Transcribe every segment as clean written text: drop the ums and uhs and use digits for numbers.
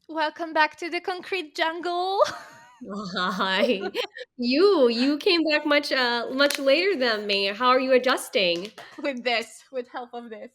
Welcome back to the concrete jungle. Hi. You came back much later than me. How are you adjusting? With help of this.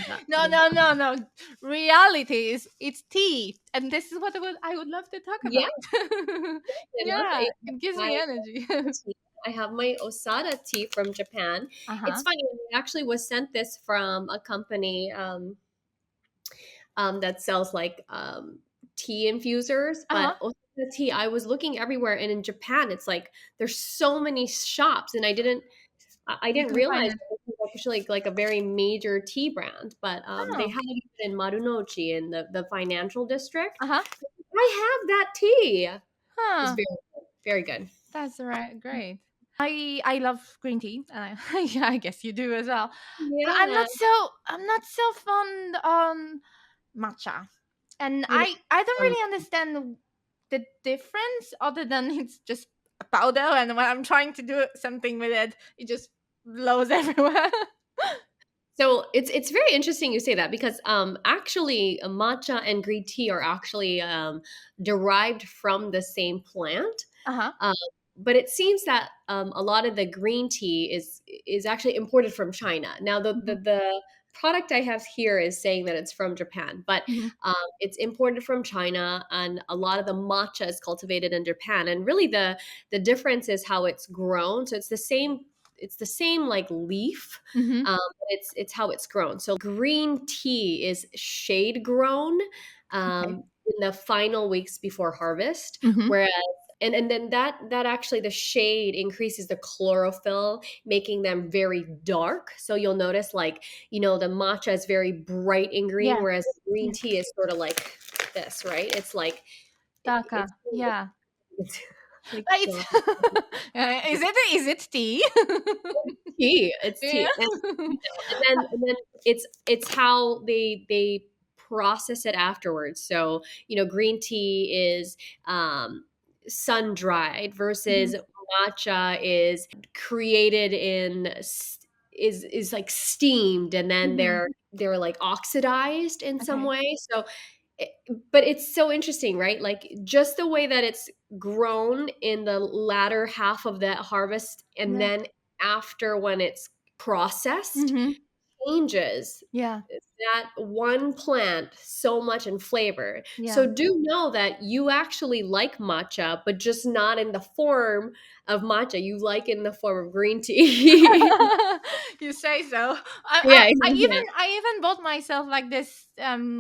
Yeah. No, no, no, no. Reality is it's tea, and this is what I would love to talk Yeah, about. enough. Yeah, it gives I me energy. tea. I have my Osada tea from Japan. Uh It's huh. funny. I actually was sent this from a company that sells like tea infusers, Uh but huh. Osada tea. I was looking everywhere, and in Japan, it's like there's so many shops, and I You didn't can find realize it. that this was actually like a very major tea brand, but they Oh. have it in Marunouchi in the financial district. Uh huh. I have that tea. It's Huh. very good. That's right. Great. I love green tea, and yeah, I guess you do as well. But Yeah. I'm not so fond on matcha, and You know, I don't um, really understand the difference other than it's just a powder, and when I'm trying to do something with it, it just blows everywhere. so it's very interesting you say that because actually matcha and green tea are actually derived from the same plant. Uh huh. Um, but it seems that a lot of the green tea is actually imported from China. Now, Hmm. the product I have here is saying that it's from Japan, but Hmm. it's imported from China, and a lot of the matcha is cultivated in Japan. And really, the difference is how it's grown. So it's the same. It's the same like leaf, Hmm. but it's how it's grown. So green tea is shade grown Okay. in the final weeks before harvest, Hmm. whereas and then that actually the shade increases the chlorophyll, making them very dark. So you'll notice like the matcha is very bright in green, Yeah. whereas green Yeah. tea is sort of like this, right? It's like it's Darker. Yeah. it's like But it's dark. is it tea? Tea. It's Yeah. tea. And then it's how they process it afterwards. So, green tea is sun dried Mhm. versus matcha is created is like steamed, and then Mhm. they're like oxidized in some Okay. way. So it, but it's so interesting, right? Like just the way that it's grown in the latter half of that harvest, and Yeah. then after when it's processed Mhm. changes Yeah. that one plant so much in flavor. Yeah. So do know that you actually like matcha, but just not in the form of matcha. You like it in the form of green tea. You say so. I, I Yeah, I even yeah. I even bought myself like this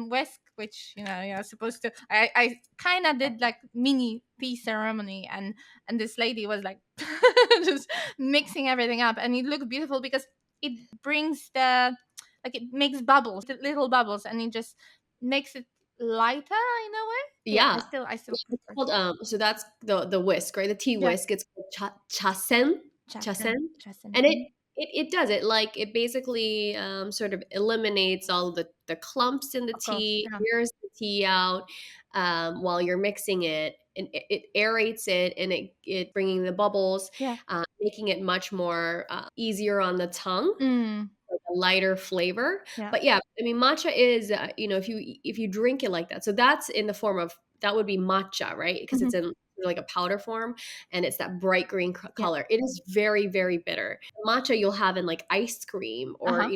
whisk, which you're supposed to. I kind of did like mini tea ceremony, and this lady was like just mixing everything up, and it looked beautiful because it brings the like it makes bubbles, the little bubbles, and it just makes it lighter in a way. Yeah, I Yeah. still I still It's prefer. called so that's the whisk, right? The tea Yeah, whisk. It's called chasen. Chasen. Jason, Jason. And it does it like it basically sort of eliminates all the clumps in the Of course. tea, Yeah, airs the tea out while you're mixing it, and it aerates it, and it bringing the bubbles, yeah. making it much more easier on the tongue, Mm, like a lighter flavor. yeah. But yeah, I mean, matcha is, if you drink it like that, so that's in the form of that would be matcha, right? Because Hmm. it's in like a powder form, and it's that bright green Yeah. color. It is very, very bitter. Matcha you'll have in like ice cream Uh or huh.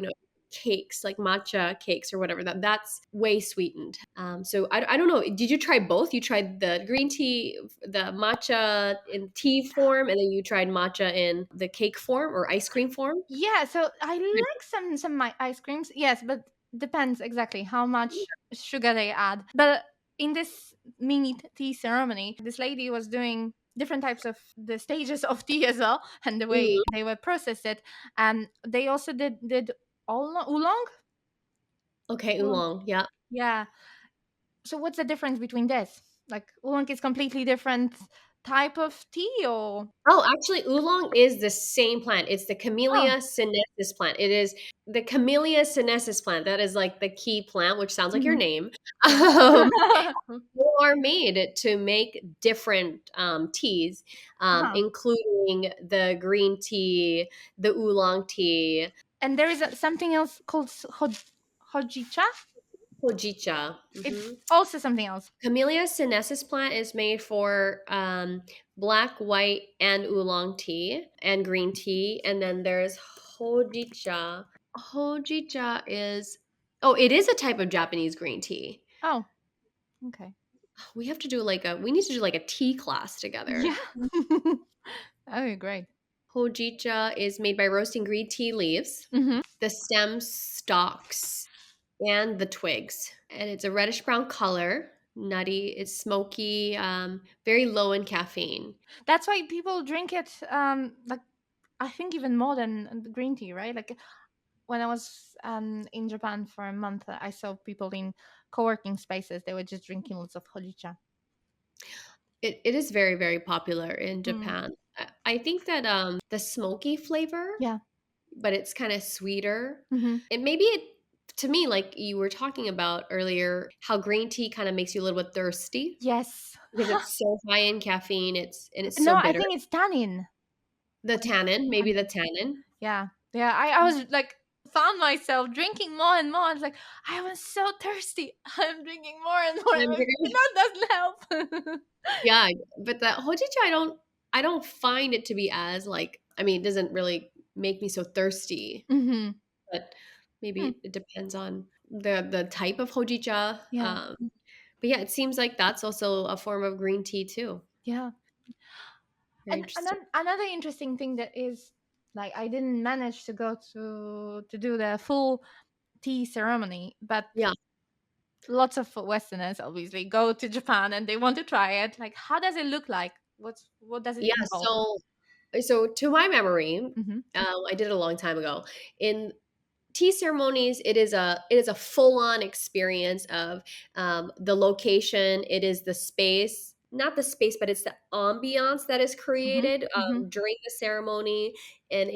cakes, like matcha cakes or whatever. That's way sweetened. So I don't know. Did you try both? You tried the green tea, the matcha in tea form, and then you tried matcha in the cake form or ice cream form? Yeah, so I like some my ice creams. Yes, but depends exactly how much sugar they add. But in this mini tea ceremony, this lady was doing different types of the stages of tea as well, and the way Mhm. they were processed it. And they also did oolong. Okay, Oolong. oolong. Yeah. Yeah. So what's the difference between this? Like oolong is completely different type of tea, or Oh, actually, oolong is the same plant. It's the oh. Camellia sinensis plant. It is the Camellia sinensis plant. That is like the key plant, which sounds like your Mhm. name. Yeah. Um, they are made to make different teas, Uh-huh. including the green tea, the oolong tea. And there is something else called hojicha. Hojicha. It's Hmm. also something else. Camellia sinensis plant is made for black, white, and oolong tea and green tea. And then there's hojicha. Hojicha is, oh, it is a type of Japanese green tea. Oh, okay. We need to do like a tea class Yeah. together. Oh, great. Hojicha is made by roasting green tea leaves, Hmm. the stems, stalks, and the twigs. And it's a reddish brown color, nutty, it's smoky, very low in caffeine. That's why people drink it. Like I think even more than the green tea, right? Like when I was in Japan for a month, I saw people in co-working spaces. They were just drinking lots of hojicha. It is very, very popular in Mm. Japan. I think that the smoky flavor, Yeah. but it's kind of sweeter. Hmm. And maybe it, to me, like you were talking about earlier, how green tea kind of makes you a little bit thirsty Yes. because it's so high in caffeine. It's No, so I bitter. think it's tannin. The tannin, maybe the tannin. Yeah. Yeah. I was like found myself drinking more and more. I was like, I was so thirsty. I'm drinking more and more. I'm I'm like, drinking- that doesn't help. Yeah, but the hojicha, I don't find it to be as like. I mean, it doesn't really make me so thirsty, Hmm. but maybe it depends on the type of hojicha. Yeah. But yeah, it seems like that's also a form of green tea too. Yeah. Very interesting. Another interesting thing that is like I didn't manage to go to do the full tea ceremony, but Yeah, lots of Westerners obviously go to Japan and they want to try it. Like, how does it look like? What does it yeah. involve? So to my memory, Hmm. I did it a long time ago. In tea ceremonies, it is a full on experience of the location. It is the space, not the space, but it's the ambiance that is Hmm. created Hmm. during the ceremony, and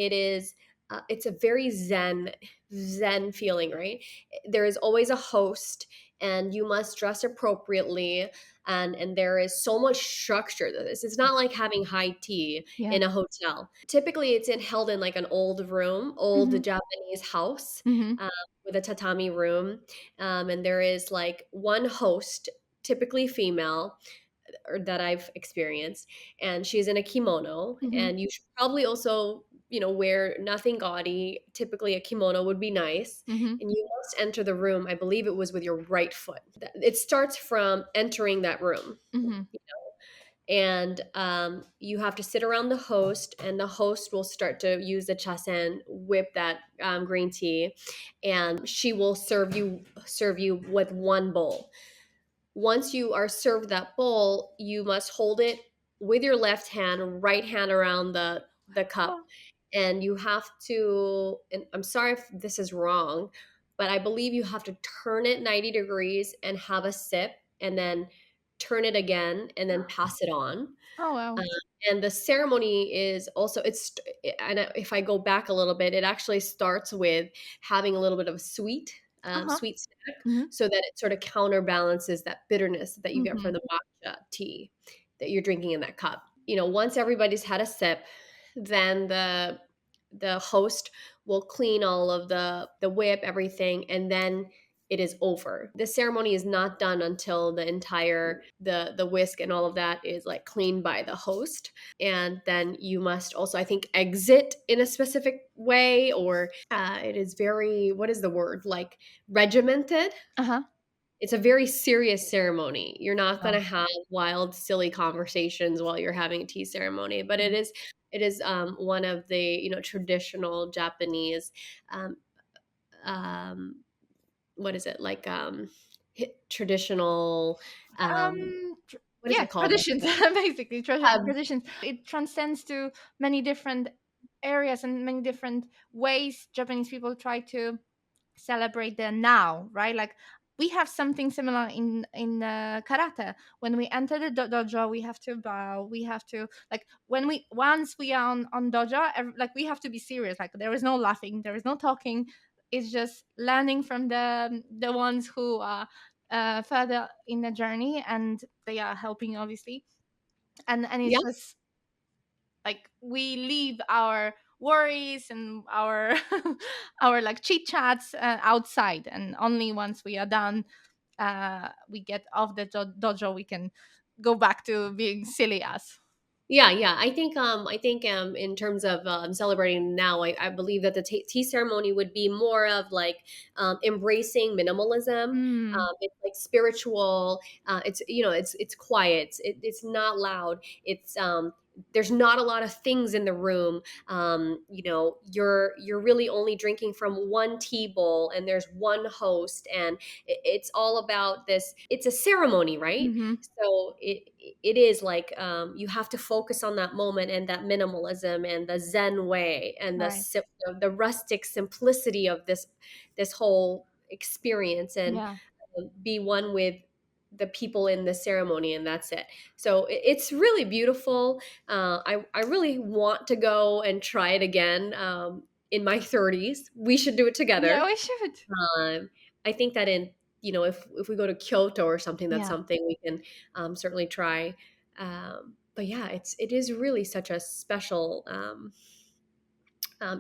it's a very zen feeling, right? There is always a host, and you must dress appropriately, and there is so much structure to this. It's not like having high tea Yeah. in a hotel. Typically, held in like an old Hmm. Japanese house Hmm. um, with a tatami room, and there is like one host, typically female, or that I've experienced, and she's in a kimono, Hmm. and you should probably also, wear nothing gaudy. Typically, a kimono would be nice, Hmm. and you must enter the room. I believe it was with your right foot. It starts from entering that room, Hmm. and you have to sit around the host, and the host will start to use the chasen, whip that green tea, and she will serve you with one bowl. Once you are served that bowl, you must hold it with your left hand, right hand around the cup, Oh, and you have to, and I'm sorry if this is wrong, but I believe you have to turn it 90 degrees and have a sip, and then turn it again and then pass it on. oh um, wow. and the ceremony is also, and if I go back a little bit, it actually starts with having a little bit of a Uh huh. sweet snack, Hmm. so that it sort of counterbalances that bitterness that you get Hmm. from the matcha tea that you're drinking in that cup. Once everybody's had a sip, then the host will clean all of the whip, everything, and then it is over. The ceremony is not done until the entire the whisk and all of that is like cleaned by the host. And then you must also, I think, exit in a specific way, or it is very, what is the word, like, regimented. Uh huh. It's a very serious ceremony. You're not going Oh. to have wild, silly conversations while you're having a tea ceremony, but it is one of the traditional Japanese, um, um, what is it, like, traditional, Tr- what is yeah, it called, traditions, basically um, traditions. It transcends to many different areas and many different ways Japanese people try to celebrate the now, right? Like we have something similar in karate. When we enter the dojo, we have to bow. We have to like when we once we are on dojo, like we have to be serious. Like there is no laughing, there is no talking. It's just learning from the ones who are further in the journey, and they are helping obviously. And it's yeah, just like we leave our worries and our our like chit chats outside, and only once we are done, we get off the dojo, we can go back to being silly us. Yeah, yeah. I think in terms of celebrating now, I believe that the tea ceremony would be more of like embracing minimalism. Mm, It's like spiritual. It's it's quiet. It's not loud. It's there's not a lot of things in the room. You're really only drinking from one tea bowl, and there's one host, and it's all about this. It's a ceremony, right? mm-hmm. So it is like you have to focus on that moment and that minimalism and the Zen way and Right. the rustic simplicity of this whole experience, and Yeah. be one with the people in the ceremony, and that's it. So it's really beautiful. I really want to go and try it again in my 30s. We should do it Yeah, together. we should. um, I think that in if we go to Kyoto or something, that's Yeah. something we can certainly try. But yeah, it is really such a special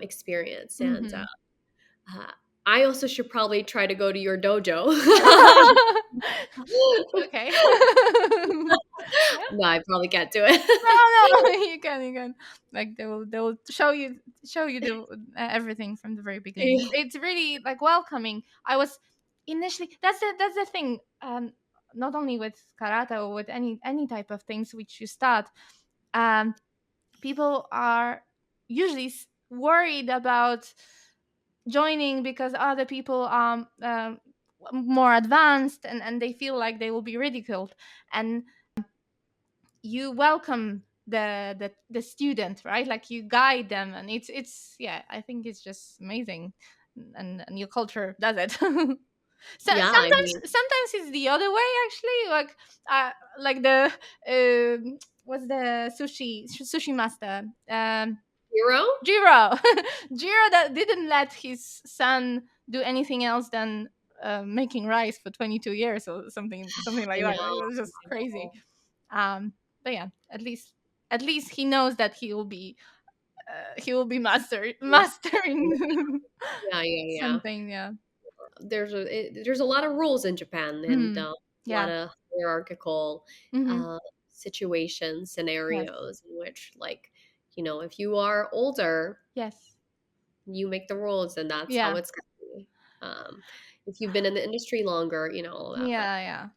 experience, and Mm-hmm. uh, I also should probably try to go to your dojo. Okay. Yeah. No, I probably can't do it. No, no, you can. Like they will show you the everything from the very beginning. Yeah, It's really like welcoming. I was initially, that's the thing. Not only with karate or with any type of things which you start. Um, people are usually worried about joining because other people are more advanced, and they feel like they will be ridiculed, and you welcome the student, right? Like you guide them, and it's yeah, I think it's just amazing, and your culture does it. So yeah. I mean, sometimes it's the other way actually, like the what's the sushi master, hero. Jiro. Jiro that didn't let his son do anything else than making rice for 22 years or something I like that. It know. was just I crazy. know. But yeah, at least he knows that he will be mastering Yeah, yeah, yeah. something. Yeah. There's a lot of rules in Japan, and Mm. a lot Yeah. of hierarchical Mm-hmm. uh, situations, Yes. scenarios in which, like, if you are older, Yes. you make the rules, and that's how Yeah. it's going to be. If you've been in the industry longer, all that. But Yeah. Yeah.